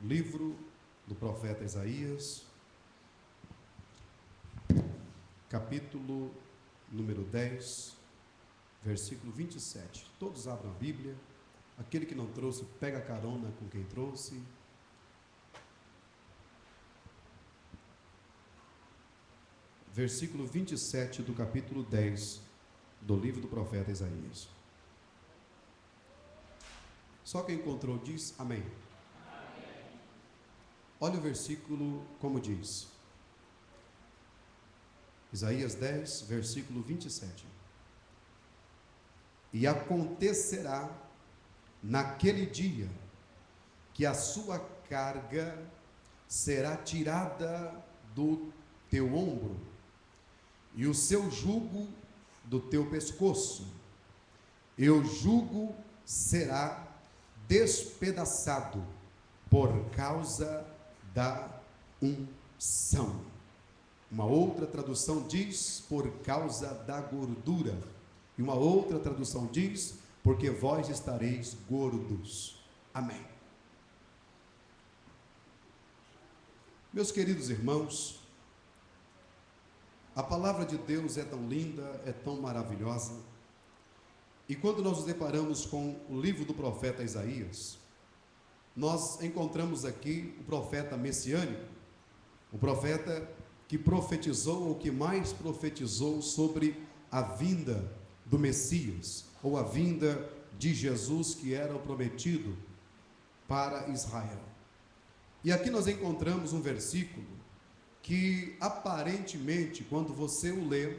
Livro do profeta Isaías, capítulo número 10, versículo 27. Todos abram a Bíblia. Aquele que não trouxe, pega a carona com quem trouxe. Versículo 27 do capítulo 10 do livro do profeta Isaías. Só quem encontrou diz amém. Olha o versículo como diz. Isaías 10, versículo 27. E acontecerá naquele dia que a sua carga será tirada do teu ombro e o seu jugo do teu pescoço, e o jugo será despedaçado por causa da unção. Uma outra tradução diz por causa da gordura, e uma outra tradução diz porque vós estareis gordos. Amém. Meus queridos irmãos, a palavra de Deus é tão linda, é tão maravilhosa, e quando nós nos deparamos com o livro do profeta Isaías, nós encontramos aqui o profeta messiânico, o profeta que profetizou, ou que mais profetizou sobre a vinda do Messias, ou a vinda de Jesus, que era o prometido para Israel. E aqui nós encontramos um versículo que aparentemente, quando você o lê,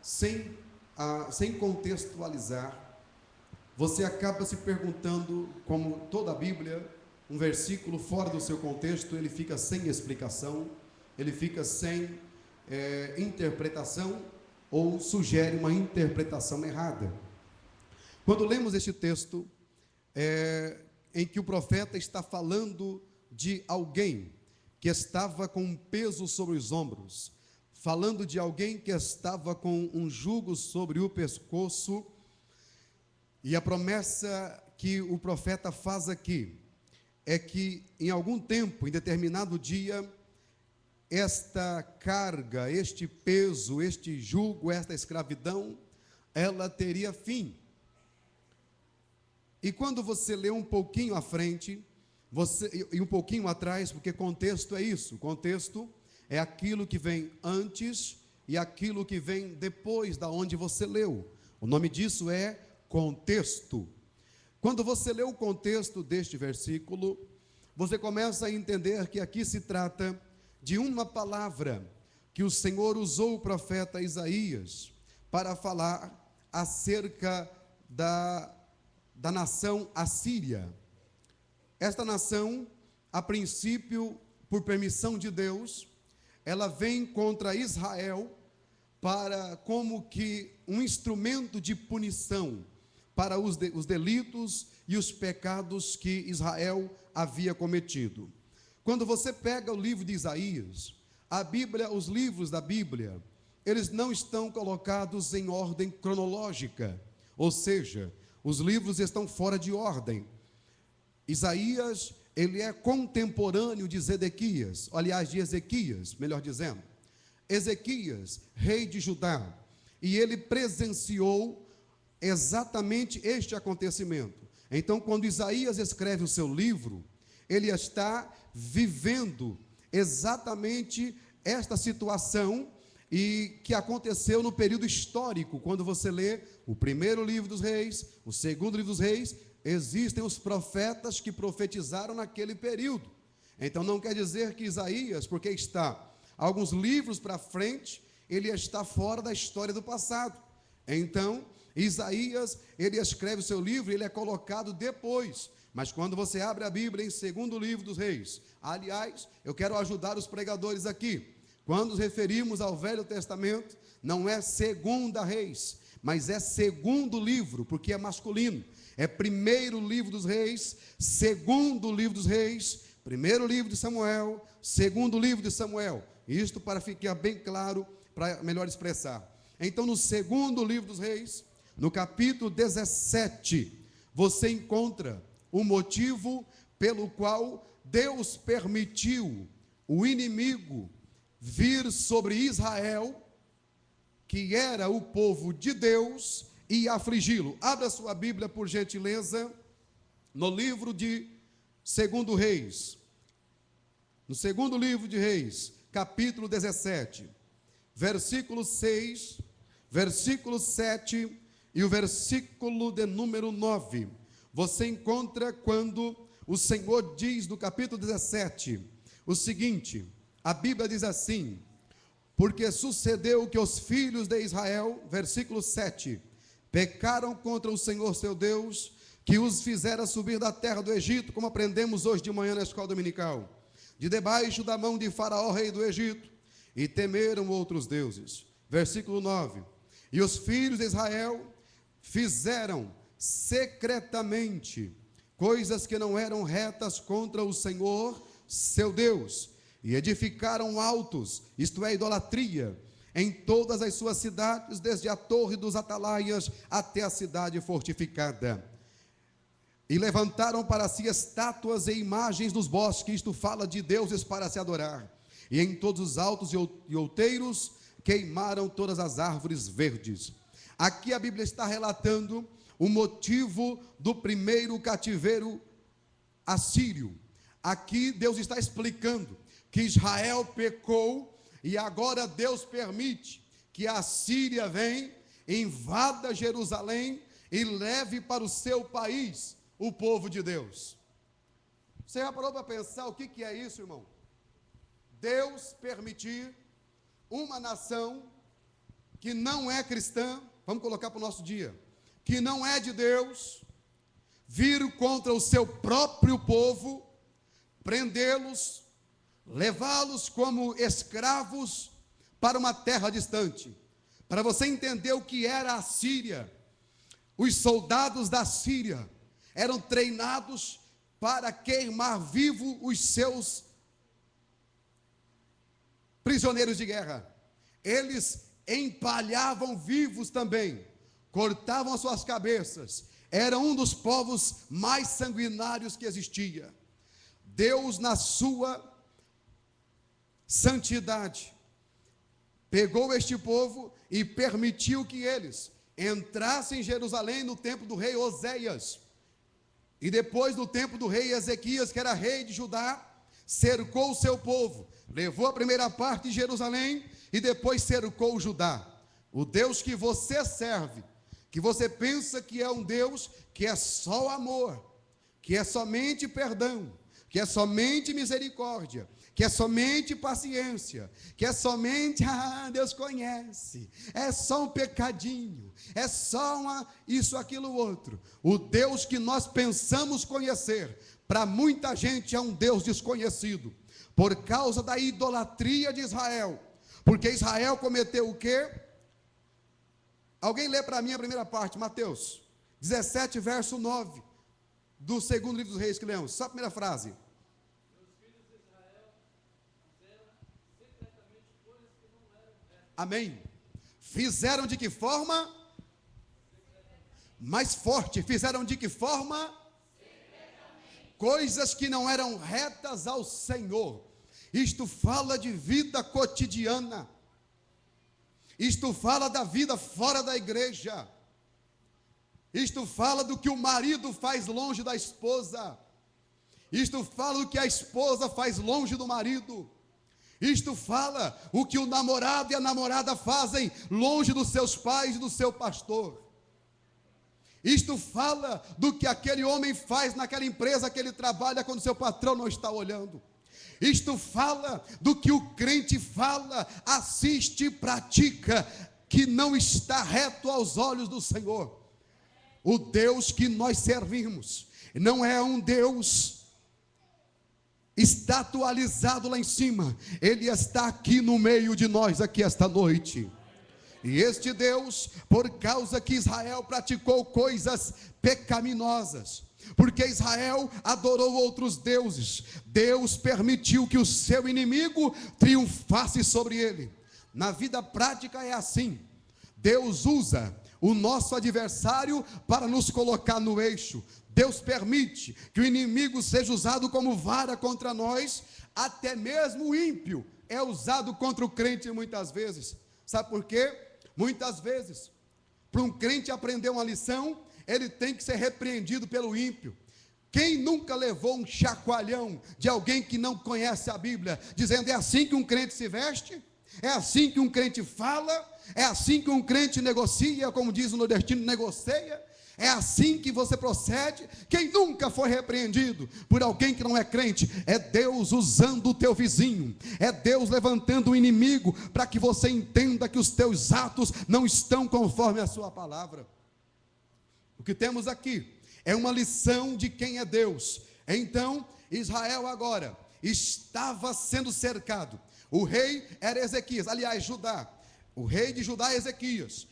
sem contextualizar, você acaba se perguntando, como toda a Bíblia, um versículo fora do seu contexto, ele fica sem explicação, ele fica sem interpretação, ou sugere uma interpretação errada. Quando lemos este texto, em que o profeta está falando de alguém que estava com um peso sobre os ombros, falando de alguém que estava com um jugo sobre o pescoço, e a promessa que o profeta faz aqui é que em algum tempo, em determinado dia, esta carga, este peso, este jugo, esta escravidão, ela teria fim. E quando você lê um pouquinho à frente, e um pouquinho atrás, porque contexto é isso, contexto é aquilo que vem antes e aquilo que vem depois da onde você leu. O nome disso é contexto. Quando você lê o contexto deste versículo, você começa a entender que aqui se trata de uma palavra que o Senhor usou o profeta Isaías para falar acerca da nação assíria. Esta nação, a princípio, por permissão de Deus, ela vem contra Israel para como que um instrumento de punição para os delitos e os pecados que Israel havia cometido. Quando você pega o livro de Isaías, a Bíblia, os livros da Bíblia, eles não estão colocados em ordem cronológica, ou seja, os livros estão fora de ordem. Isaías, ele é contemporâneo de Zedequias, aliás, de Ezequias, melhor dizendo. Ezequias, rei de Judá, e ele presenciou exatamente este acontecimento. Então, quando Isaías escreve o seu livro, ele está vivendo exatamente esta situação e que aconteceu no período histórico. Quando você lê o primeiro livro dos reis, o segundo livro dos reis, existem os profetas que profetizaram naquele período. Então não quer dizer que Isaías, porque está alguns livros para frente, ele está fora da história do passado. Então Isaías, ele escreve o seu livro, ele é colocado depois. Mas quando você abre a Bíblia em segundo livro dos reis, aliás, eu quero ajudar os pregadores aqui. Quando nos referimos ao Velho Testamento, não é segunda reis, mas é segundo livro, porque é masculino. É primeiro livro dos reis, segundo livro dos reis, primeiro livro de Samuel, segundo livro de Samuel. Isto para ficar bem claro, para melhor expressar. Então, no segundo livro dos reis, no capítulo 17, você encontra o motivo pelo qual Deus permitiu o inimigo vir sobre Israel, que era o povo de Deus, e afligi-lo. Abra sua Bíblia, por gentileza, no livro de 2 Reis. No segundo livro de Reis, capítulo 17, versículo 6, versículo 7 e o versículo de número 9. Você encontra quando o Senhor diz no capítulo 17 o seguinte: a Bíblia diz assim: porque sucedeu que os filhos de Israel, versículo 7, pecaram contra o Senhor seu Deus, que os fizera subir da terra do Egito, como aprendemos hoje de manhã na escola dominical, de debaixo da mão de Faraó, rei do Egito, e temeram outros deuses. Versículo 9: e os filhos de Israel fizeram secretamente coisas que não eram retas contra o Senhor seu Deus, e edificaram altos, isto é, idolatria, em todas as suas cidades, desde a torre dos atalaias até a cidade fortificada. E levantaram para si estátuas e imagens nos bosques, isto fala de deuses para se adorar. E em todos os altos e outeiros queimaram todas as árvores verdes. Aqui a Bíblia está relatando o motivo do primeiro cativeiro assírio. Aqui Deus está explicando que Israel pecou e agora Deus permite que a Síria venha, invada Jerusalém e leve para o seu país o povo de Deus. Você já parou para pensar o que é isso, irmão? Deus permitir uma nação que não é cristã, vamos colocar para o nosso dia, que não é de Deus, vir contra o seu próprio povo, prendê-los, levá-los como escravos para uma terra distante. Para você entender o que era a Síria, os soldados da Síria eram treinados para queimar vivo os seus prisioneiros de guerra. Eles empalhavam vivos também, cortavam as suas cabeças. Era um dos povos mais sanguinários que existia. Deus, na sua santidade, pegou este povo e permitiu que eles entrassem em Jerusalém no tempo do rei Oséias. E depois do tempo do rei Ezequias, que era rei de Judá, cercou o seu povo, levou a primeira parte de Jerusalém e depois cercou Judá. O Deus que você serve, que você pensa que é um Deus que é só amor, que é somente perdão, que é somente misericórdia, que é somente paciência, que é somente, Deus conhece, é só um pecadinho, é só isso, aquilo, outro. O Deus que nós pensamos conhecer, para muita gente é um Deus desconhecido, por causa da idolatria de Israel, porque Israel cometeu o quê? Alguém lê para mim a primeira parte, Mateus 17, verso 9, do segundo livro dos Reis que lemos, só a primeira frase. Amém. Fizeram de que forma? Mais forte. Fizeram de que forma? Coisas que não eram retas ao Senhor. Isto fala de vida cotidiana. Isto fala da vida fora da igreja. Isto fala do que o marido faz longe da esposa. Isto fala do que a esposa faz longe do marido. Isto fala o que o namorado e a namorada fazem longe dos seus pais e do seu pastor. Isto fala do que aquele homem faz naquela empresa que ele trabalha quando seu patrão não está olhando. Isto fala do que o crente fala, assiste e pratica, que não está reto aos olhos do Senhor. O Deus que nós servimos não é um Deus está atualizado lá em cima, Ele está aqui no meio de nós, aqui esta noite. E este Deus, por causa que Israel praticou coisas pecaminosas, porque Israel adorou outros deuses, Deus permitiu que o seu inimigo triunfasse sobre ele. Na vida prática é assim, Deus usa o nosso adversário para nos colocar no eixo. Deus permite que o inimigo seja usado como vara contra nós. Até mesmo o ímpio é usado contra o crente muitas vezes. Sabe por quê? Muitas vezes, para um crente aprender uma lição, ele tem que ser repreendido pelo ímpio. Quem nunca levou um chacoalhão de alguém que não conhece a Bíblia, dizendo: é assim que um crente se veste? É assim que um crente fala? É assim que um crente negocia, como diz o nordestino, negocia? É assim que você procede? Quem nunca foi repreendido por alguém que não é crente? É Deus usando o teu vizinho, é Deus levantando o inimigo, para que você entenda que os teus atos não estão conforme a sua palavra. O que temos aqui é uma lição de quem é Deus. Então, Israel agora estava sendo cercado. O rei era Ezequias, aliás, Judá. O rei de Judá é Ezequias.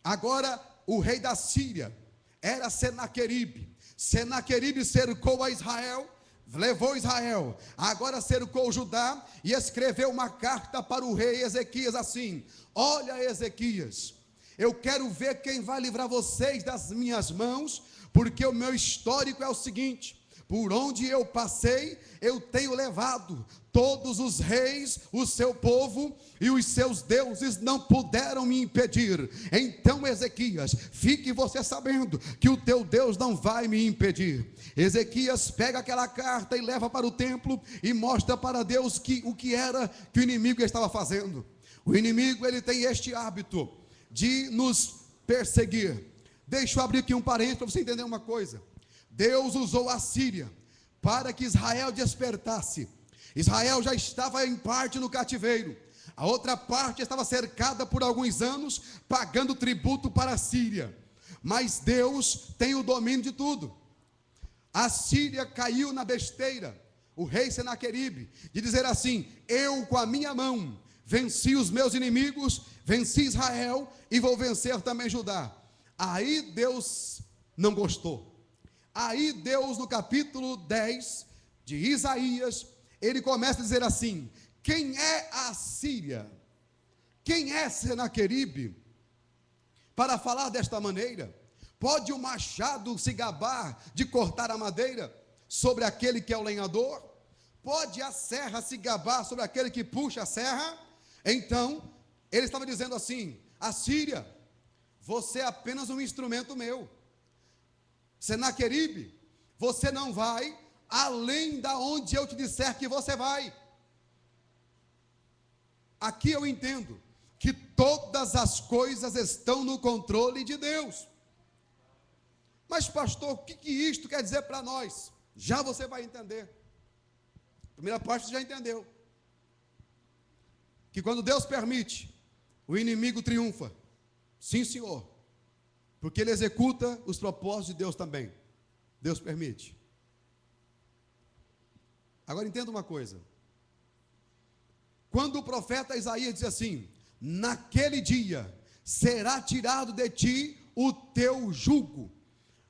Agora, o rei da Síria era Senaqueribe. Senaqueribe cercou a Israel, levou Israel, agora cercou Judá e escreveu uma carta para o rei Ezequias assim: olha, Ezequias, eu quero ver quem vai livrar vocês das minhas mãos, porque o meu histórico é o seguinte: por onde eu passei, eu tenho levado todos os reis, o seu povo, e os seus deuses não puderam me impedir. Então, Ezequias, fique você sabendo que o teu Deus não vai me impedir. Ezequias pega aquela carta e leva para o templo e mostra para Deus o que era que o inimigo estava fazendo. O inimigo, ele tem este hábito de nos perseguir. Deixa eu abrir aqui um parênteses para você entender uma coisa. Deus usou a Síria para que Israel despertasse. Israel já estava em parte no cativeiro, a outra parte estava cercada por alguns anos, pagando tributo para a Síria. Mas Deus tem o domínio de tudo. A Síria caiu na besteira, o rei Senaqueribe, de dizer assim: eu com a minha mão venci os meus inimigos, venci Israel e vou vencer também Judá. Aí Deus não gostou. Aí Deus, no capítulo 10 de Isaías, ele começa a dizer assim: quem é a Síria? Quem é Senaqueribe para falar desta maneira? Pode o machado se gabar de cortar a madeira sobre aquele que é o lenhador? Pode a serra se gabar sobre aquele que puxa a serra? Então, ele estava dizendo assim: a Síria, você é apenas um instrumento meu. Senaqueribe, você não vai além da onde eu te disser que você vai. Aqui eu entendo que todas as coisas estão no controle de Deus. Mas pastor, o que isto quer dizer para nós? Já você vai entender. A primeira parte você já entendeu. Que quando Deus permite, o inimigo triunfa. Sim, senhor. Porque ele executa os propósitos de Deus também. Deus permite. Agora entenda uma coisa. Quando o profeta Isaías diz assim: naquele dia será tirado de ti o teu jugo,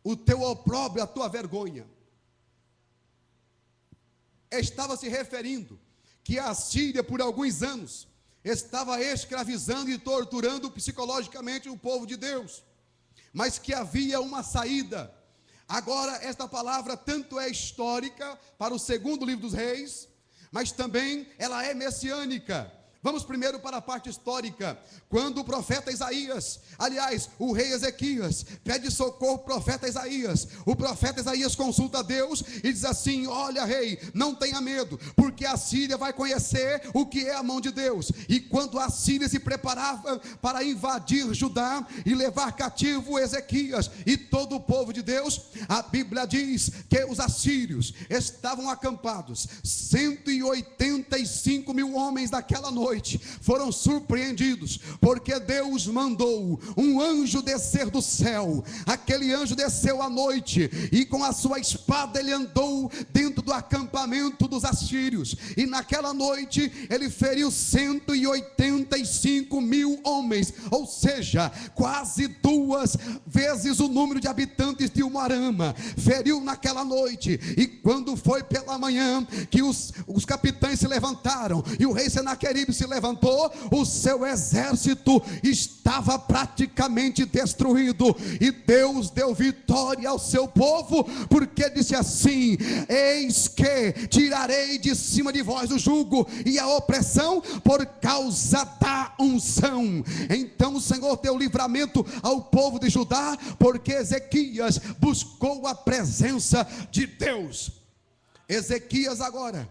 o teu opróbrio, a tua vergonha. Estava se referindo que a Síria, por alguns anos, estava escravizando e torturando psicologicamente o povo de Deus, mas que havia uma saída. Agora, esta palavra tanto é histórica para o segundo livro dos reis, mas também ela é messiânica. Vamos primeiro para a parte histórica. Quando o profeta Isaías, aliás, o rei Ezequias, pede socorro ao profeta Isaías, o profeta Isaías consulta a Deus e diz assim: olha, rei, não tenha medo, porque a Síria vai conhecer o que é a mão de Deus. E quando a Síria se preparava para invadir Judá e levar cativo Ezequias e todo o povo de Deus, a Bíblia diz que os assírios estavam acampados. 185 mil homens daquela noite foram surpreendidos, porque Deus mandou um anjo descer do céu. Aquele anjo desceu à noite e com a sua espada ele andou dentro do acampamento dos assírios, e naquela noite ele feriu 185 mil homens, ou seja, quase 2 vezes o número de habitantes de Umuarama. Feriu naquela noite, e quando foi pela manhã que os capitães se levantaram e o rei Senaqueribe se levantou, o seu exército estava praticamente destruído, e Deus deu vitória ao seu povo, porque disse assim: eis que tirarei de cima de vós o jugo e a opressão por causa da unção. Então o Senhor deu livramento ao povo de Judá, porque Ezequias buscou a presença de Deus. Ezequias agora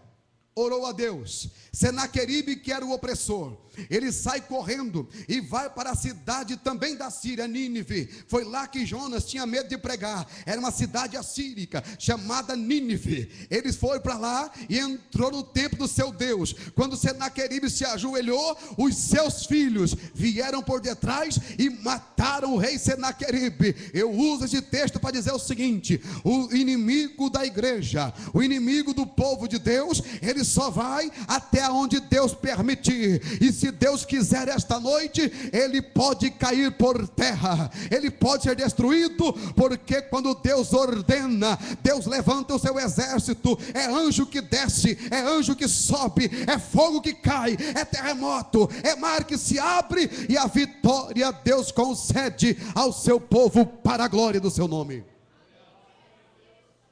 orou a Deus. Senaqueribe, que era o opressor, ele sai correndo e vai para a cidade também da Síria, Nínive. Foi lá que Jonas tinha medo de pregar. Era uma cidade assírica chamada Nínive. Eles foram para lá e entrou no templo do seu Deus. Quando Senaqueribe se ajoelhou, os seus filhos vieram por detrás e mataram o rei Senaqueribe. Eu uso esse texto para dizer o seguinte: o inimigo da igreja, o inimigo do povo de Deus, ele só vai até onde Deus permitir. E se Deus quiser esta noite, ele pode cair por terra, ele pode ser destruído, porque quando Deus ordena, Deus levanta o seu exército. É anjo que desce, é anjo que sobe, é fogo que cai, é terremoto, é mar que se abre, e a vitória Deus concede ao seu povo para a glória do seu nome.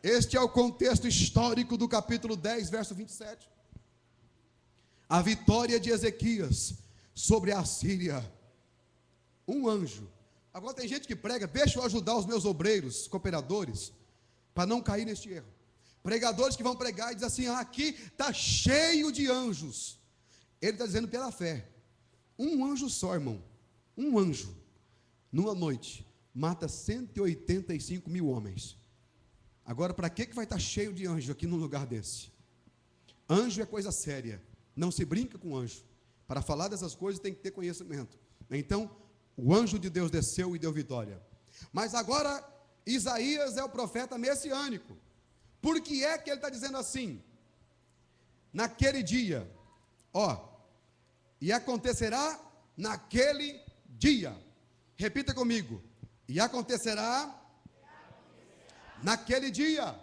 Este é o contexto histórico do capítulo 10, verso 27. A vitória de Ezequias sobre a Síria. Um anjo. Agora tem gente que prega: deixa eu ajudar os meus obreiros, cooperadores, para não cair neste erro. Pregadores que vão pregar e dizem assim: aqui está cheio de anjos. Ele está dizendo pela fé. Um anjo só, irmão, um anjo, numa noite, mata 185 mil homens. Agora, para que vai estar cheio de anjo aqui num lugar desse? Anjo é coisa séria. Não se brinca com anjo. Para falar dessas coisas tem que ter conhecimento. Então, o anjo de Deus desceu e deu vitória. Mas agora, Isaías é o profeta messiânico. Por que é que ele está dizendo assim? Naquele dia, e acontecerá naquele dia. Repita comigo: e acontecerá naquele dia.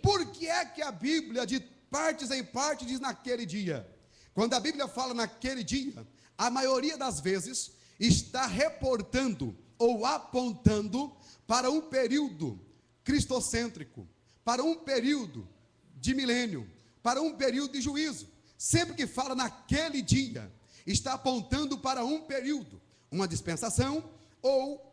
Por que é que a Bíblia, de partes em parte, diz naquele dia? Quando a Bíblia fala naquele dia, a maioria das vezes está reportando ou apontando para um período cristocêntrico, para um período de milênio, para um período de juízo. Sempre que fala naquele dia, está apontando para um período, uma dispensação ou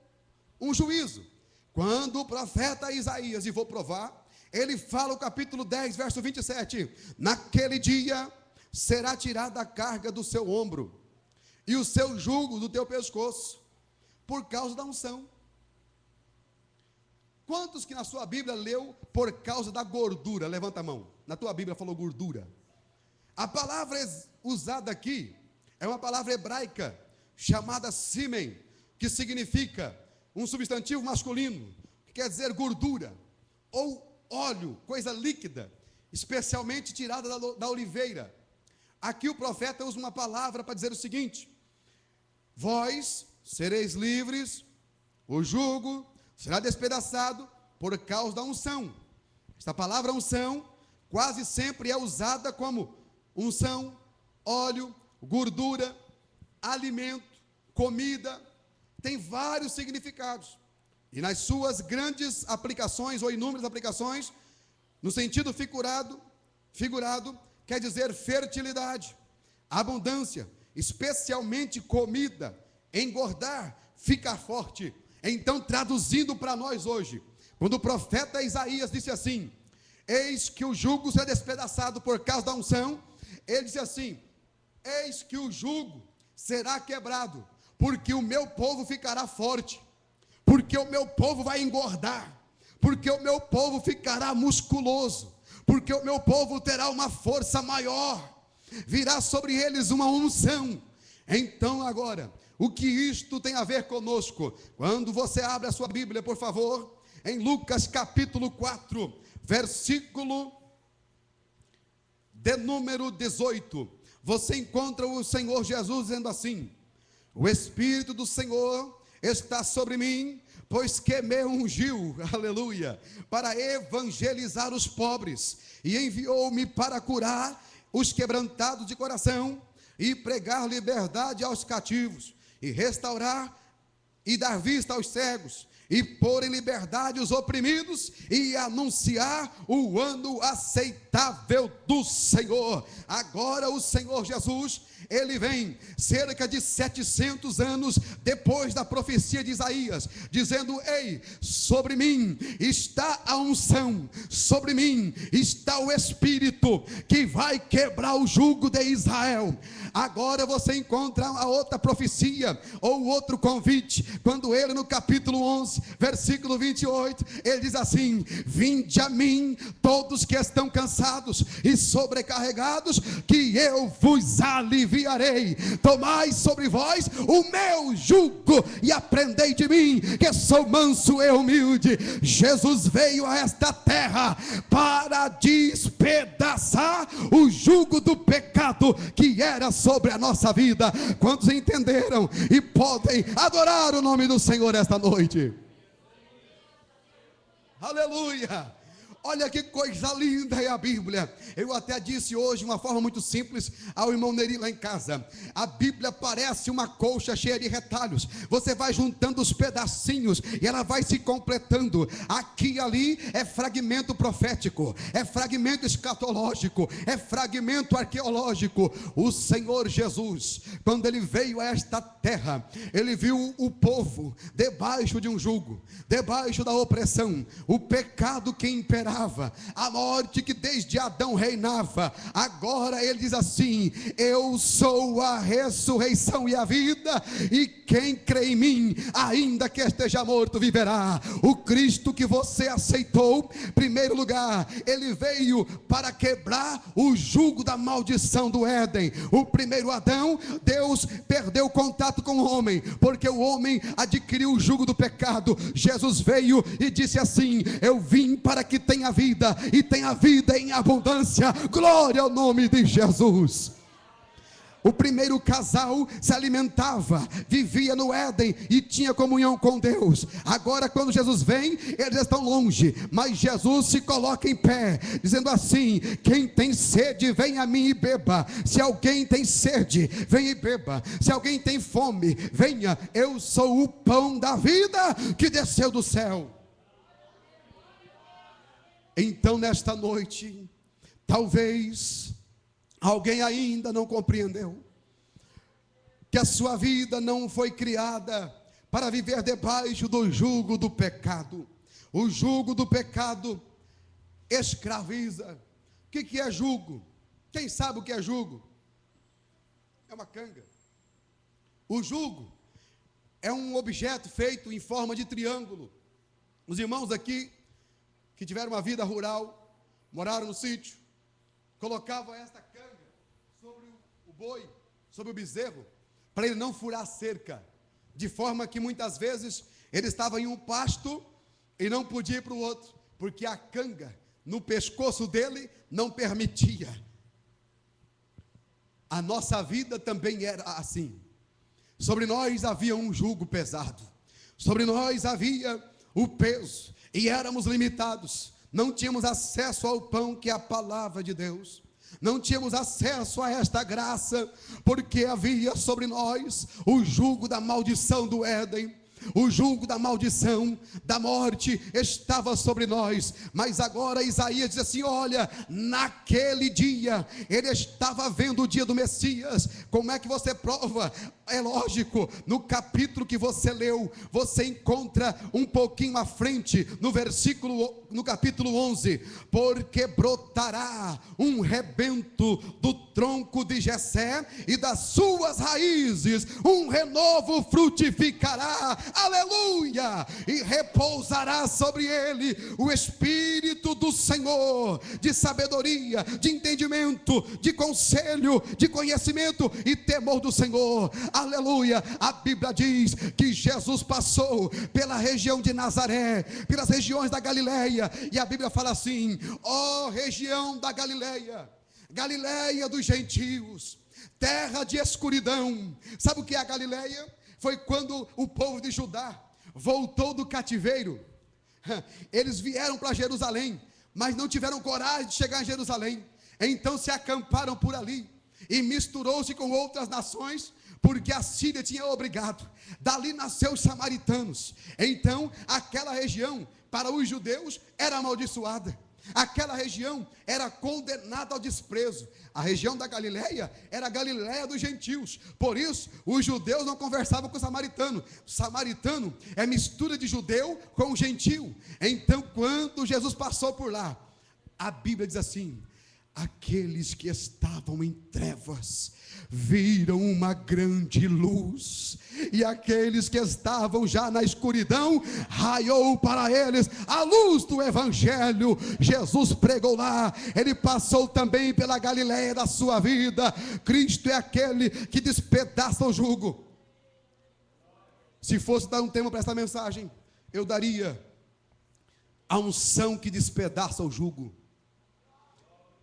um juízo. Quando o profeta Isaías, e vou provar, ele fala o capítulo 10, verso 27, naquele dia será tirada a carga do seu ombro, e o seu jugo do teu pescoço, por causa da unção. Quantos que na sua Bíblia leu por causa da gordura? Levanta a mão. Na tua Bíblia falou gordura. A palavra usada aqui é uma palavra hebraica chamada simen, que significa um substantivo masculino, que quer dizer gordura, ou óleo, coisa líquida, especialmente tirada da oliveira. Aqui o profeta usa uma palavra para dizer o seguinte: vós sereis livres, o jugo será despedaçado por causa da unção. Esta palavra unção quase sempre é usada como unção, óleo, gordura, alimento, comida. Tem vários significados. E nas suas grandes aplicações, ou inúmeras aplicações, no sentido figurado, quer dizer fertilidade, abundância, especialmente comida, engordar, ficar forte. Então, traduzindo para nós hoje, quando o profeta Isaías disse assim: eis que o jugo será despedaçado por causa da unção, ele disse assim: eis que o jugo será quebrado, porque o meu povo ficará forte, porque o meu povo vai engordar, porque o meu povo ficará musculoso, porque o meu povo terá uma força maior, virá sobre eles uma unção. Então agora, o que isto tem a ver conosco? Quando você abre a sua Bíblia, por favor, em Lucas capítulo 4, versículo de número 18, você encontra o Senhor Jesus dizendo assim: o Espírito do Senhor está sobre mim, pois que me ungiu, aleluia, para evangelizar os pobres, e enviou-me para curar os quebrantados de coração, e pregar liberdade aos cativos, e restaurar e dar vista aos cegos, e pôr em liberdade os oprimidos, e anunciar o ano aceitável do Senhor. Agora o Senhor Jesus, ele vem cerca de 700 anos depois da profecia de Isaías, dizendo: ei, sobre mim está a unção, sobre mim está o Espírito que vai quebrar o jugo de Israel. Agora você encontra a outra profecia, ou outro convite, quando ele no capítulo 11, versículo 28, ele diz assim: vinde a mim todos que estão cansados e sobrecarregados, que eu vos aliviarei. Tomai sobre vós o meu jugo e aprendei de mim, que sou manso e humilde. Jesus veio a esta terra para despedaçar o jugo do pecado que era sobre a nossa vida. Quantos entenderam e podem adorar o nome do Senhor esta noite? Aleluia! Olha que coisa linda é a Bíblia. Eu até disse hoje, de uma forma muito simples, ao irmão Neri lá em casa: a Bíblia parece uma colcha cheia de retalhos. Você vai juntando os pedacinhos e ela vai se completando. Aqui e ali é fragmento profético, é fragmento escatológico, é fragmento arqueológico. O Senhor Jesus, quando ele veio a esta terra, ele viu o povo debaixo de um jugo, debaixo da opressão, o pecado que imperava, a morte que desde Adão reinava. Agora ele diz assim: eu sou a ressurreição e a vida, e quem crê em mim, ainda que esteja morto, viverá. O Cristo que você aceitou, em primeiro lugar, ele veio para quebrar o jugo da maldição do Éden. O primeiro Adão, Deus perdeu contato com o homem, porque o homem adquiriu o jugo do pecado. Jesus veio e disse assim: eu vim para que tenha vida, e tenha vida em abundância. Glória ao nome de Jesus. O primeiro casal se alimentava, vivia no Éden e tinha comunhão com Deus. Agora, quando Jesus vem, eles estão longe, mas Jesus se coloca em pé, dizendo assim: quem tem sede, vem a mim e beba. Se alguém tem sede, venha e beba. Se alguém tem fome, venha. Eu sou o pão da vida que desceu do céu. Então, nesta noite, talvez alguém ainda não compreendeu que a sua vida não foi criada para viver debaixo do jugo do pecado. O jugo do pecado escraviza. O que é jugo? Quem sabe o que é jugo? É uma canga. O jugo é um objeto feito em forma de triângulo. Os irmãos aqui que tiveram uma vida rural, moraram no sítio, colocavam esta canga sobre o boi, sobre o bezerro, para ele não furar a cerca, de forma que muitas vezes ele estava em um pasto e não podia ir para o outro, porque a canga no pescoço dele não permitia. A nossa vida também era assim. Sobre nós havia um jugo pesado, sobre nós havia o peso, e éramos limitados. Não tínhamos acesso ao pão que é a palavra de Deus, não tínhamos acesso a esta graça, porque havia sobre nós o jugo da maldição do Éden. O jugo da maldição, da morte estava sobre nós. Mas agora Isaías diz assim: olha, naquele dia, ele estava vendo o dia do Messias. Como é que você prova? É lógico, no capítulo que você leu, você encontra um pouquinho à frente, no capítulo 11, porque brotará um rebento do tronco de Jessé, e das suas raízes um renovo frutificará, aleluia, e repousará sobre ele o Espírito do Senhor, de sabedoria, de entendimento, de conselho, de conhecimento e temor do Senhor, aleluia. A Bíblia diz que Jesus passou pela região de Nazaré, pelas regiões da Galileia, e a Bíblia fala assim: ó região da Galileia, Galileia dos gentios, terra de escuridão. Sabe o que é a Galileia? Foi quando o povo de Judá voltou do cativeiro. Eles vieram para Jerusalém, mas não tiveram coragem de chegar em Jerusalém. Então se acamparam por ali. e misturou-se com outras nações, porque a Síria tinha obrigado. Dali nasceu os samaritanos. Então, aquela região, para os judeus, era amaldiçoada. Aquela região era condenada ao desprezo. A região da Galileia era a Galileia dos gentios. Por isso, os judeus não conversavam com o samaritano. O samaritano é mistura de judeu com gentil. Então, quando Jesus passou por lá, a Bíblia diz assim: aqueles que estavam em trevas viram uma grande luz, e aqueles que estavam já na escuridão, raiou para eles a luz do Evangelho. Jesus pregou lá, ele passou também pela Galileia da sua vida. Cristo é aquele que despedaça o jugo. Se fosse dar um tema para essa mensagem, eu daria a unção que despedaça o jugo.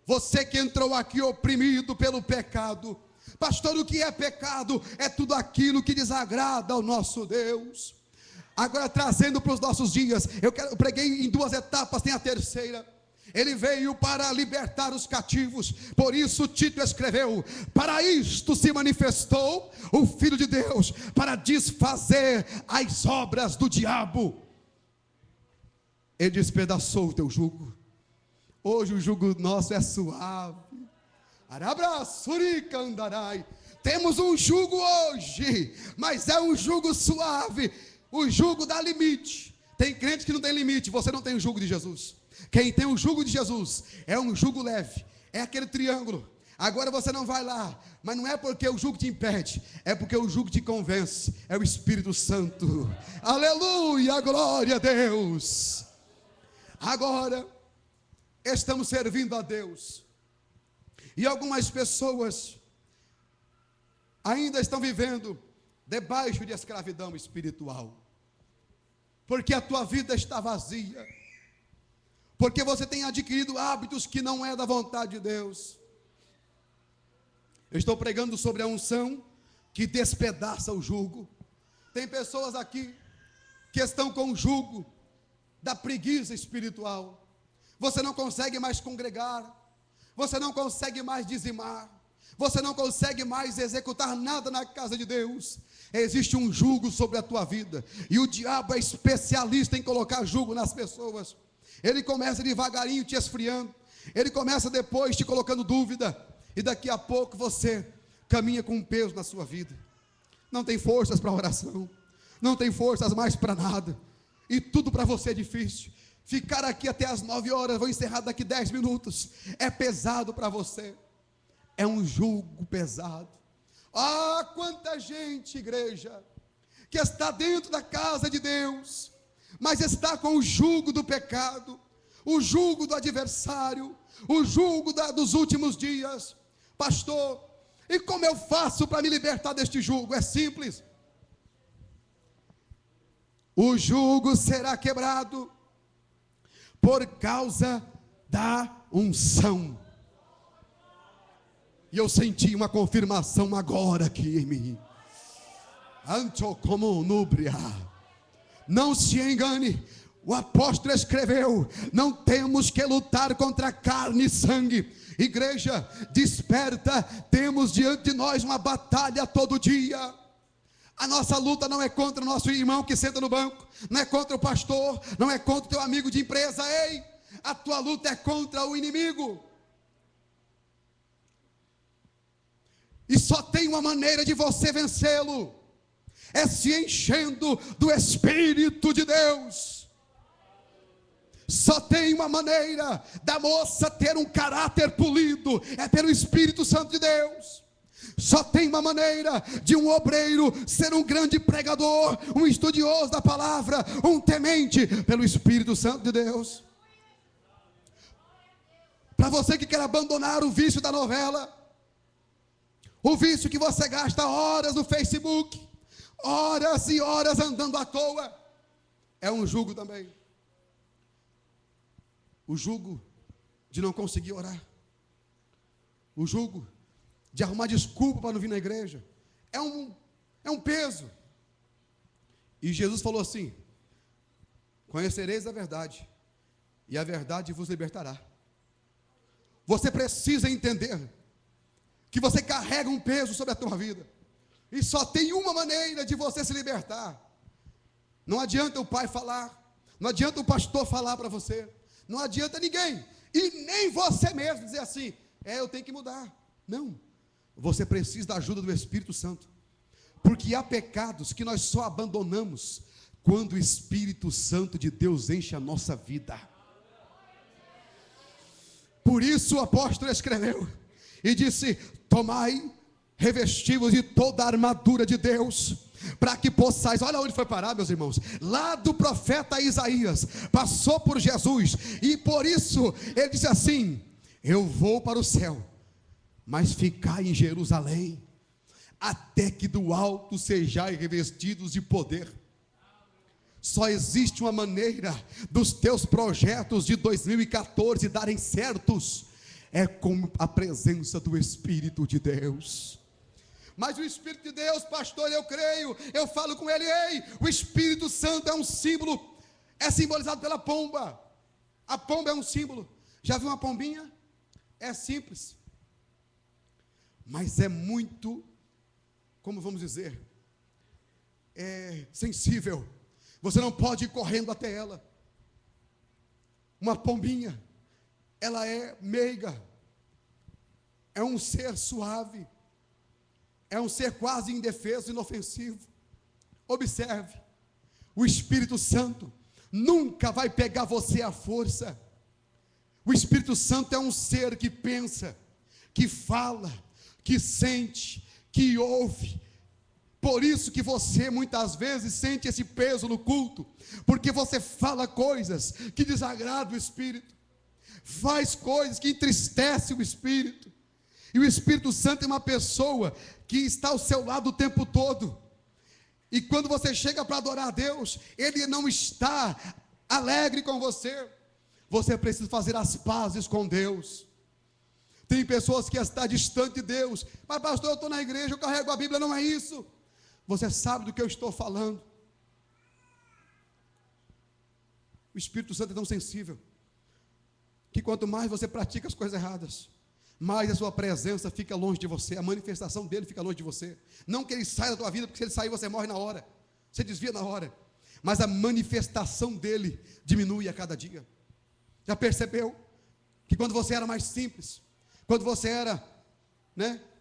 Você que entrou aqui oprimido pelo pecado, pastor, o que é pecado? É tudo aquilo que desagrada ao nosso Deus. Agora, trazendo para os nossos dias, eu preguei em 2 etapas, tem a terceira. Ele veio para libertar os cativos. Por isso Tito escreveu: para isto se manifestou o Filho de Deus, para desfazer as obras do diabo. Ele despedaçou o teu jugo. Hoje o jugo nosso é suave. Temos um jugo hoje, mas é um jugo suave. O jugo dá limite. Tem crente que não tem limite. Você não tem o jugo de Jesus. Quem tem o jugo de Jesus é um jugo leve. É aquele triângulo. Agora você não vai lá, mas não é porque o jugo te impede, é porque o jugo te convence. É o Espírito Santo. Aleluia, glória a Deus. Agora estamos servindo a Deus, e algumas pessoas ainda estão vivendo debaixo de escravidão espiritual, porque a tua vida está vazia, porque você tem adquirido hábitos que não é da vontade de Deus. Eu estou pregando sobre a unção que despedaça o jugo. Tem pessoas aqui que estão com o jugo da preguiça espiritual. Você não consegue mais congregar, você não consegue mais dizimar, você não consegue mais executar nada na casa de Deus. Existe um jugo sobre a tua vida, e o diabo é especialista em colocar jugo nas pessoas. Ele começa devagarinho te esfriando, ele começa depois te colocando dúvida, e daqui a pouco você caminha com um peso na sua vida. Não tem forças para oração, não tem forças mais para nada, e tudo para você é difícil. Ficar aqui até as 9 horas, vou encerrar daqui 10 minutos, é pesado para você, é um jugo pesado. Ah, quanta gente, igreja, que está dentro da casa de Deus, mas está com o jugo do pecado, o jugo do adversário, o jugo dos últimos dias. Pastor, e como eu faço para me libertar deste jugo? É simples. O jugo será quebrado por causa da unção. E eu senti uma confirmação agora aqui em mim. Não se engane, o apóstolo escreveu: não temos que lutar contra carne e sangue. Igreja, desperta, temos diante de nós uma batalha todo dia. A nossa luta não é contra o nosso irmão que senta no banco, não é contra o pastor, não é contra o teu amigo de empresa. Ei, a tua luta é contra o inimigo. E só tem uma maneira de você vencê-lo, é se enchendo do Espírito de Deus. Só tem uma maneira da moça ter um caráter polido, é ter o Espírito Santo de Deus. Só tem uma maneira de um obreiro ser um grande pregador, um estudioso da palavra, um temente pelo Espírito Santo de Deus. Para você que quer abandonar o vício da novela, o vício que você gasta horas no Facebook, horas e horas andando à toa, é um jugo também. O jugo de não conseguir orar, o jugo de arrumar desculpa para não vir na igreja, é um peso. E Jesus falou assim: conhecereis a verdade, e a verdade vos libertará. Você precisa entender que você carrega um peso sobre a tua vida. E só tem uma maneira de você se libertar. Não adianta o pai falar, não adianta o pastor falar para você, não adianta ninguém, e nem você mesmo dizer assim, eu tenho que mudar. Não, você precisa da ajuda do Espírito Santo, porque há pecados que nós só abandonamos quando o Espírito Santo de Deus enche a nossa vida. Por isso o apóstolo escreveu e disse: tomai, revesti-vos de toda a armadura de Deus, para que possais, olha onde foi parar, meus irmãos, lá do profeta Isaías, passou por Jesus, e por isso ele disse assim: eu vou para o céu, mas ficai em Jerusalém, até que do alto sejais revestidos de poder. Só existe uma maneira dos teus projetos de 2014 darem certos, é com a presença do Espírito de Deus. Mas o Espírito de Deus, pastor, eu creio, eu falo com ele, o Espírito Santo é um símbolo, é simbolizado pela pomba. A pomba é um símbolo. Já viu uma pombinha? É simples, mas é muito, como vamos dizer, sensível. Você não pode ir correndo até ela. Uma pombinha, ela é meiga, é um ser suave, é um ser quase indefeso, inofensivo. Observe, o Espírito Santo nunca vai pegar você à força. O Espírito Santo é um ser que pensa, que fala, que sente, que ouve. Por isso que você muitas vezes sente esse peso no culto, porque você fala coisas que desagradam o Espírito, faz coisas que entristecem o Espírito. E o Espírito Santo é uma pessoa que está ao seu lado o tempo todo. E quando você chega para adorar a Deus, Ele não está alegre com você. Você precisa fazer as pazes com Deus. Tem pessoas que estão distantes de Deus. Mas pastor, eu estou na igreja, eu carrego a Bíblia. Não é isso. Você sabe do que eu estou falando. O Espírito Santo é tão sensível, que quanto mais você pratica as coisas erradas, mais a sua presença fica longe de você, a manifestação dele fica longe de você. Não que ele saia da tua vida, porque se ele sair você morre na hora, você desvia na hora, mas a manifestação dele diminui a cada dia. Já percebeu que quando você era mais simples, quando você era,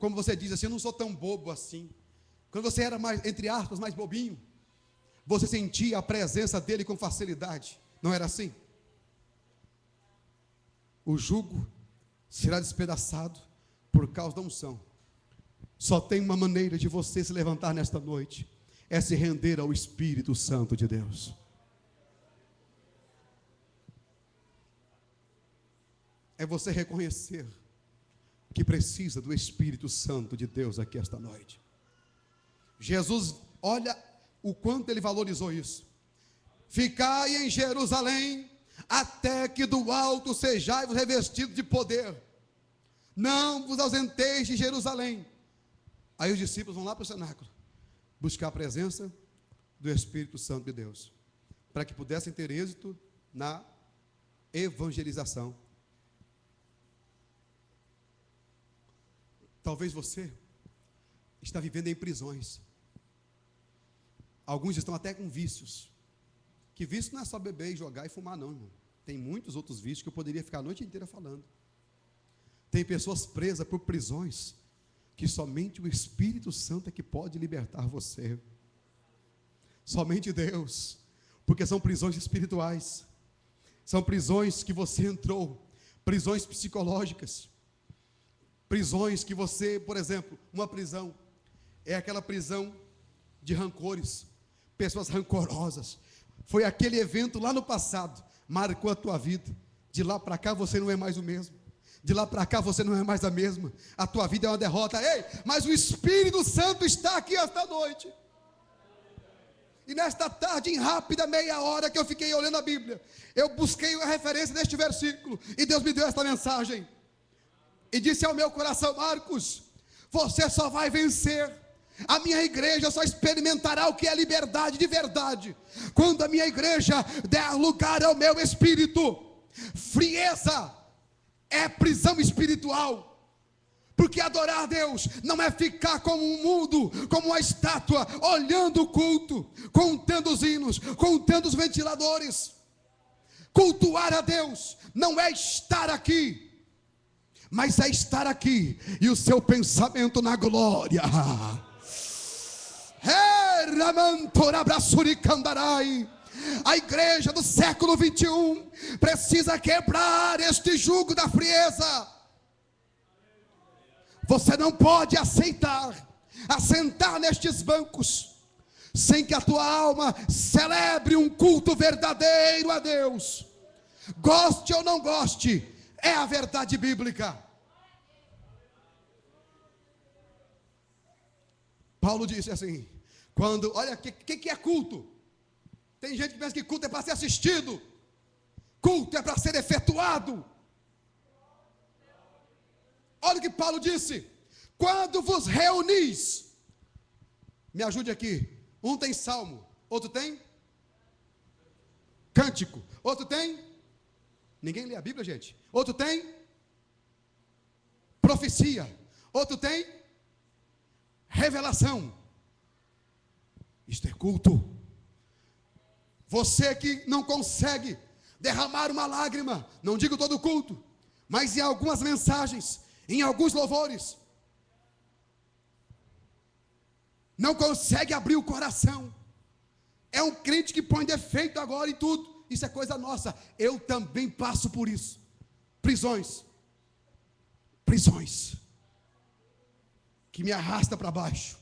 como você diz assim, eu não sou tão bobo assim, quando você era mais, entre aspas, mais bobinho, você sentia a presença dele com facilidade, não era assim? O jugo será despedaçado por causa da unção. Só tem uma maneira de você se levantar nesta noite, é se render ao Espírito Santo de Deus. É você reconhecer que precisa do Espírito Santo de Deus aqui esta noite. Jesus, olha o quanto ele valorizou isso. Ficai em Jerusalém, até que do alto sejais revestidos de poder. Não vos ausenteis de Jerusalém. Aí os discípulos vão lá para o cenáculo, buscar a presença do Espírito Santo de Deus, para que pudessem ter êxito na evangelização. Talvez você está vivendo em prisões. Alguns estão até com vícios. Que vício não é só beber e jogar e fumar não, irmão. Tem muitos outros vícios que eu poderia ficar a noite inteira falando. Tem pessoas presas por prisões, que somente o Espírito Santo é que pode libertar você. Somente Deus. Porque são prisões espirituais. São prisões que você entrou. Prisões psicológicas. Prisões que você, por exemplo, uma prisão é aquela prisão de rancores, pessoas rancorosas. Foi aquele evento lá no passado, marcou a tua vida. De lá para cá você não é mais o mesmo. De lá para cá você não é mais a mesma. A tua vida é uma derrota. Ei, mas o Espírito Santo está aqui esta noite. E nesta tarde, em rápida meia hora que eu fiquei olhando a Bíblia, eu busquei a referência deste versículo, e Deus me deu esta mensagem. E disse ao meu coração: Marcos, você só vai vencer, a minha igreja só experimentará o que é liberdade de verdade, quando a minha igreja der lugar ao meu espírito. Frieza é prisão espiritual. Porque adorar a Deus não é ficar como um mudo, como uma estátua, olhando o culto, contando os hinos, contando os ventiladores. Cultuar a Deus não é estar aqui, mas é estar aqui e o seu pensamento na glória. A igreja do século 21 precisa quebrar este jugo da frieza. Você não pode assentar nestes bancos sem que a tua alma celebre um culto verdadeiro a Deus. Goste ou não goste, é a verdade bíblica. Paulo disse assim, olha, o que é culto? Tem gente que pensa que culto é para ser assistido, culto é para ser efetuado. Olha o que Paulo disse, quando vos reunis, me ajude aqui, um tem salmo, outro tem cântico, outro tem, ninguém lê a Bíblia, gente, outro tem profecia, outro tem revelação. Isto é culto. Você que não consegue derramar uma lágrima, não digo todo culto, mas em algumas mensagens, em alguns louvores, não consegue abrir o coração, é um crente que põe defeito agora em tudo. Isso é coisa nossa, eu também passo por isso. Prisões que me arrasta para baixo,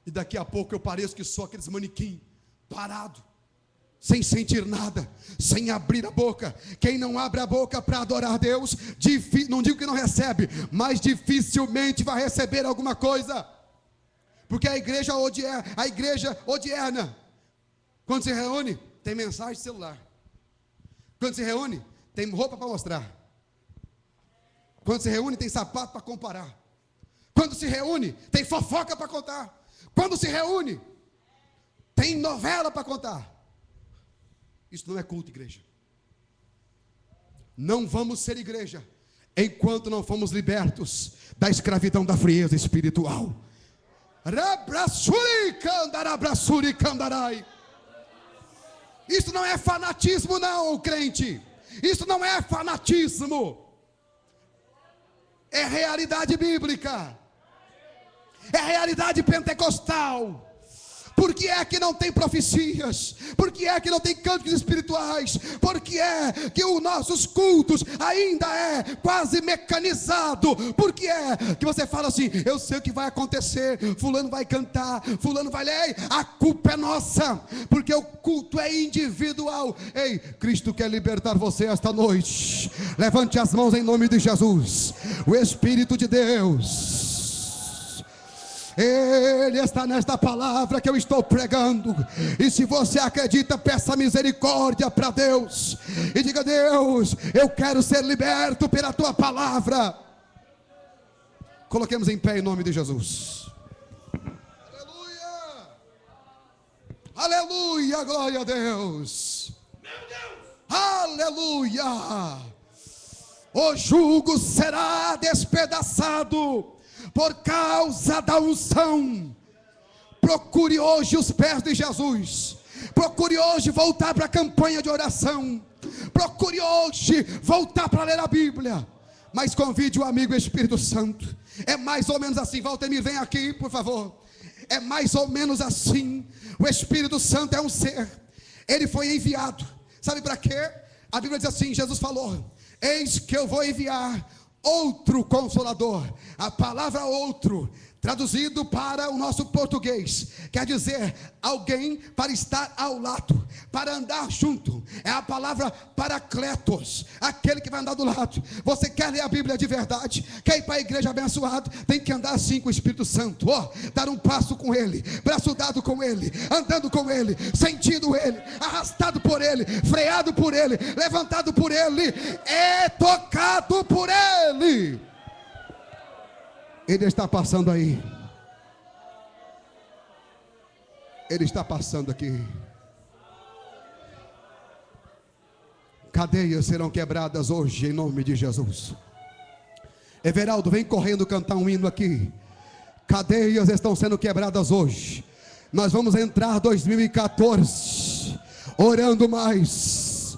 e daqui a pouco eu pareço que sou aqueles manequim parado, sem sentir nada, sem abrir a boca. Quem não abre a boca para adorar Deus, não digo que não recebe, mas dificilmente vai receber alguma coisa. Porque a igreja odierna, quando se reúne, tem mensagem de celular. Quando se reúne, tem roupa para mostrar. Quando se reúne, tem sapato para comparar. Quando se reúne, tem fofoca para contar. Quando se reúne, tem novela para contar. Isso não é culto, igreja. Não vamos ser igreja enquanto não fomos libertos da escravidão da frieza espiritual. Isso não é fanatismo, não, crente. Isso não é fanatismo. É realidade bíblica. É realidade pentecostal. Por que é que não tem profecias? Por que é que não tem cânticos espirituais? Por que é que os nossos cultos ainda é quase mecanizado? Por que é que você fala assim, eu sei o que vai acontecer, fulano vai cantar, fulano vai ler, a culpa é nossa, porque o culto é individual. Ei, Cristo quer libertar você esta noite. Levante as mãos em nome de Jesus. O Espírito de Deus, Ele está nesta palavra que eu estou pregando. E se você acredita, peça misericórdia para Deus e diga: Deus, eu quero ser liberto pela tua palavra. Coloquemos em pé em nome de Jesus. Aleluia, aleluia, glória a Deus. Aleluia. O jugo será despedaçado por causa da unção. Procure hoje os pés de Jesus. Procure hoje voltar para a campanha de oração. Procure hoje voltar para ler a Bíblia. Mas convide o amigo Espírito Santo. É mais ou menos assim. Valtemir, vem aqui, por favor. É mais ou menos assim. O Espírito Santo é um ser. Ele foi enviado. Sabe para quê? A Bíblia diz assim, Jesus falou: eis que eu vou enviar outro Consolador. A palavra outro, traduzido para o nosso português, quer dizer alguém para estar ao lado, para andar junto. É a palavra Paracletos, aquele que vai andar do lado. Você quer ler a Bíblia de verdade, quer ir para a igreja abençoado, tem que andar assim com o Espírito Santo, dar um passo com Ele, braço dado com Ele, andando com Ele, sentindo Ele, arrastado por Ele, freado por Ele, levantado por Ele, é tocado por Ele. Ele está passando aí. Ele está passando aqui. Cadeias serão quebradas hoje em nome de Jesus. Everaldo, vem correndo cantar um hino aqui. Cadeias estão sendo quebradas hoje. Nós vamos entrar 2014 orando mais.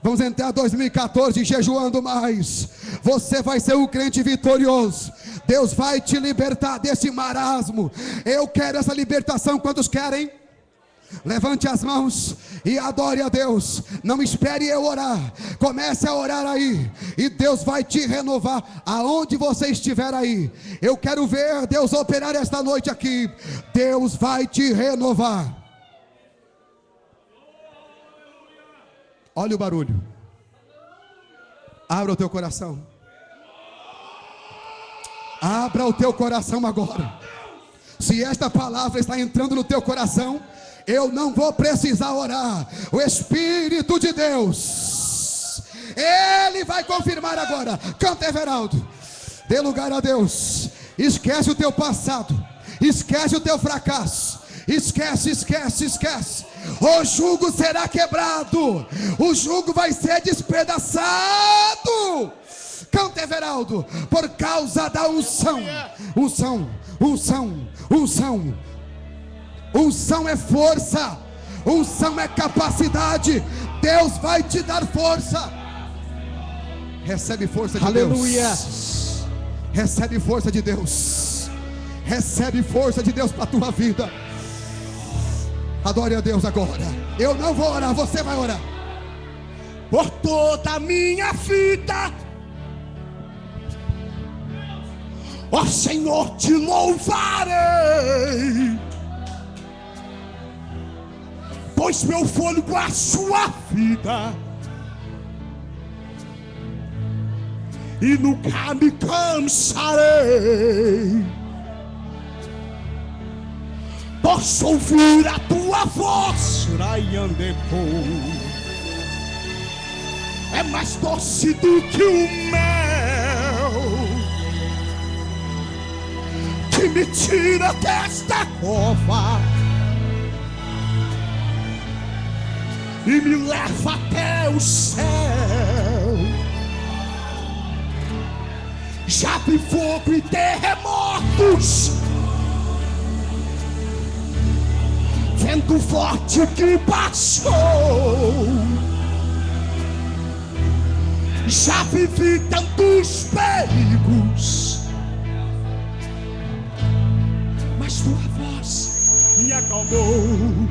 Vamos entrar 2014 jejuando mais. Você vai ser um crente vitorioso. Deus vai te libertar desse marasmo. Eu quero essa libertação. Quantos querem? Levante as mãos e adore a Deus. Não espere eu orar. Comece a orar aí, e Deus vai te renovar aonde você estiver aí. Eu quero ver Deus operar esta noite aqui. Deus vai te renovar. Olha o barulho. Abra o teu coração. Abra o teu coração agora. Se esta palavra está entrando no teu coração, eu não vou precisar orar. O Espírito de Deus, Ele vai confirmar agora. Canta, Everaldo. Dê lugar a Deus. Esquece o teu passado. Esquece o teu fracasso. Esquece, esquece, esquece. O jugo será quebrado. O jugo vai ser despedaçado. Canta, Everaldo. Por causa da unção. Unção, unção, unção. Unção é força. Unção é capacidade. Deus vai te dar força. Recebe força de Aleluia. Deus. Recebe força de Deus. Recebe força de Deus para a tua vida. Adore a Deus agora. Eu não vou orar, você vai orar. Por toda a minha vida, ó Senhor, te louvarei, pois meu fôlego é a sua vida, e nunca me cansarei. Posso ouvir a tua voz, é mais doce do que o mel, que me tira desta cova e me leva até o céu. Já vi fogo e terremotos, vento forte que passou. Já vivi tantos perigos, mas tua voz me acalmou.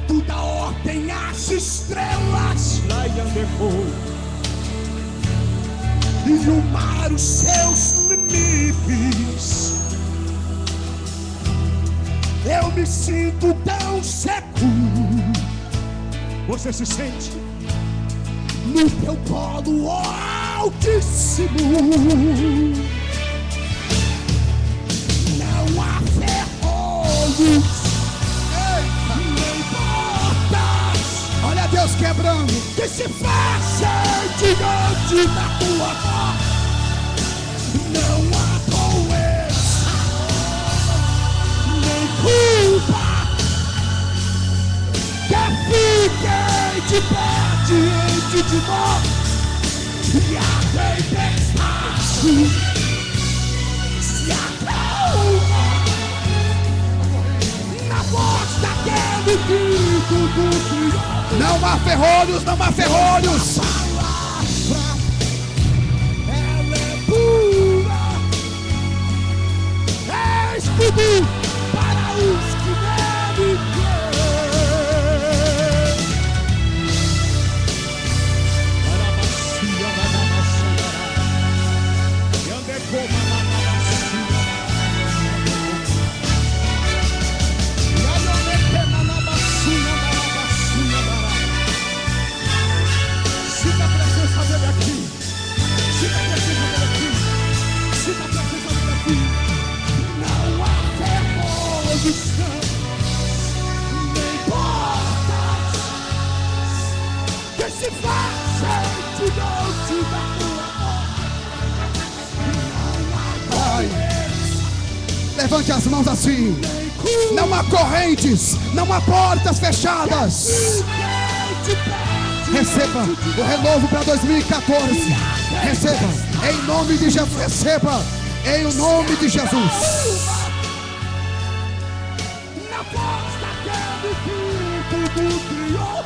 Tu dá ordem às estrelas, e o mar os seus limites. Eu me sinto tão seguro. Você se sente no teu colo, ó Altíssimo. Não há ferrolhos, nem portas, Olha Deus quebrando, que se fechem diante da tua voz. Não há doença, nem culpa, que fiquei de pé diante de nós. E a tempestade se acalma na voz daquele grito do Criador. não há ferrolhos, não há ferrolhos. A palavra, ela é pura, é escudo para os que nele creem. Marabacia, marabacia, e ande como marabacia, e ande como marabacia, marabacia, marabacia. Sinta a presença dele aqui. Sinta a presença dele aqui. Sinta a presença dele aqui. Não há revolução, nem portas que se façam diante da tua voz. Levante as mãos assim. Não há correntes, não há portas fechadas. Fiquei de pé Receba o renovo para 2014. Receba, em nome de Jesus. Receba, em o nome de Jesus. Na voz daquele que tudo criou,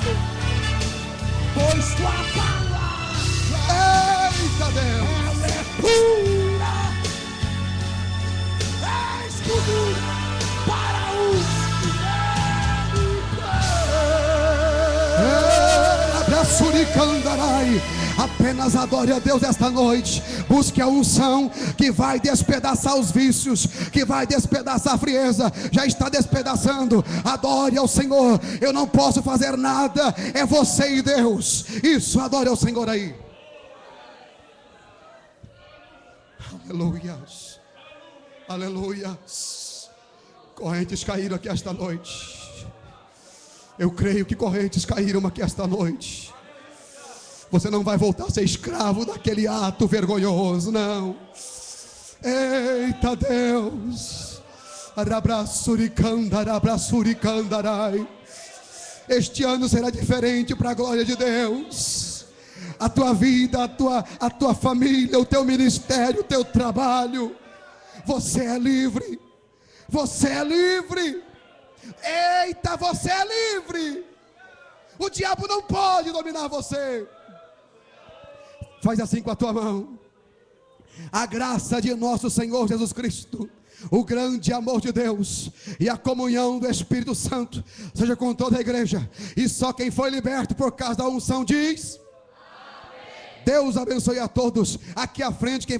pois tua palavra, Eita Deus, ela é pura, é escudo para os que nele creem. Abraçuricandarai. Apenas adore a Deus esta noite. Busque a unção que vai despedaçar os vícios, que vai despedaçar a frieza. Já está despedaçando. Adore ao Senhor. Eu não posso fazer nada, é você e Deus. Isso, adore ao Senhor aí. Aleluias, aleluias. Correntes caíram aqui esta noite. Eu creio que correntes caíram aqui esta noite. Você não vai voltar a ser escravo daquele ato vergonhoso, não. Eita Deus. Arabraçuricandarai. Este ano será diferente para a glória de Deus. A tua vida, a tua família, o teu ministério, o teu trabalho. Você é livre. Você é livre. Eita, você é livre. O diabo não pode dominar você. Faz assim com a tua mão. A graça de nosso Senhor Jesus Cristo, o grande amor de Deus e a comunhão do Espírito Santo seja com toda a igreja. E só quem foi liberto por causa da unção diz: Deus abençoe a todos. Aqui à frente, quem vai